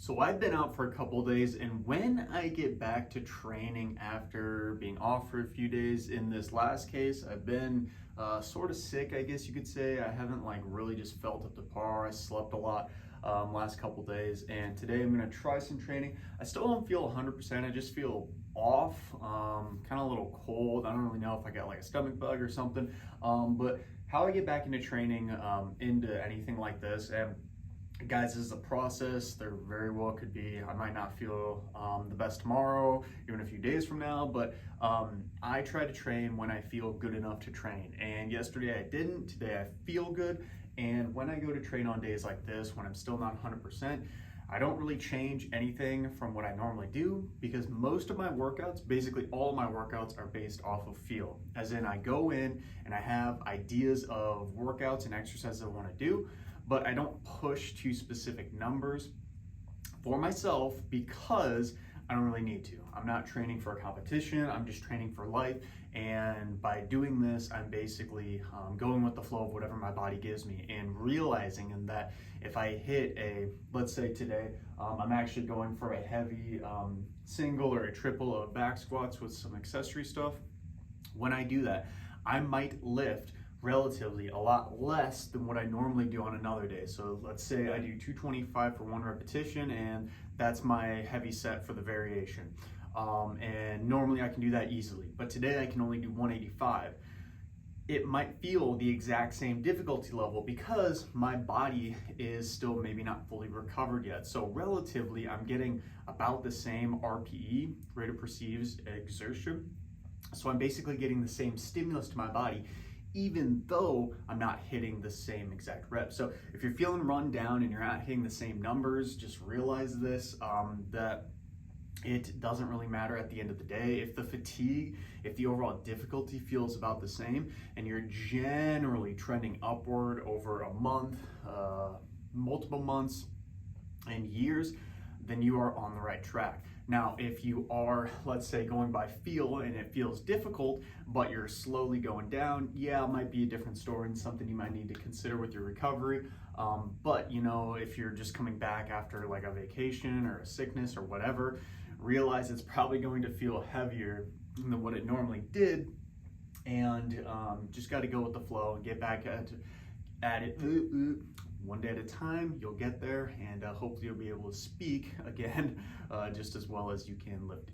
So I've been out for a couple days, and when I get back to training after being off for a few days, in this last case, I've been sort of sick, I guess you could say. I haven't like really just felt up to par. I slept a lot last couple days, and today I'm gonna try some training. I still don't feel 100%. I just feel off, kind of a little cold. I don't really know if I got like a stomach bug or something, but how I get back into training, into anything like this, and guys, this is a process. There very well could be, I might not feel the best tomorrow, even a few days from now, but I try to train when I feel good enough to train. And yesterday I didn't, today I feel good. And when I go to train on days like this, when I'm still not 100%, I don't really change anything from what I normally do, because most of my workouts, basically all of my workouts, are based off of feel. As in, I go in and I have ideas of workouts and exercises I want to do, but I don't push to specific numbers for myself because I don't really need to. I'm not training for a competition, I'm just training for life. And by doing this, I'm basically going with the flow of whatever my body gives me, and realizing that if I hit let's say today, I'm actually going for a heavy single or a triple of back squats with some accessory stuff. When I do that, I might lift relatively a lot less than what I normally do on another day. So let's say I do 225 for one repetition, and that's my heavy set for the variation. And normally I can do that easily, but today I can only do 185. It might feel the exact same difficulty level because my body is still maybe not fully recovered yet. So relatively, I'm getting about the same RPE, rate of perceived exertion. So I'm basically getting the same stimulus to my body, even though I'm not hitting the same exact rep. So if you're feeling run down and you're not hitting the same numbers, just realize this, that it doesn't really matter at the end of the day. If the fatigue, if the overall difficulty feels about the same, and you're generally trending upward over a month, multiple months, and years, then you are on the right track. Now, if you are, let's say, going by feel and it feels difficult, but you're slowly going down, yeah, it might be a different story and something you might need to consider with your recovery. But you know, if you're just coming back after like a vacation or a sickness or whatever, realize it's probably going to feel heavier than what it normally did, and just got to go with the flow and get back at it. One day at a time, you'll get there, and hopefully you'll be able to speak again just as well as you can lift.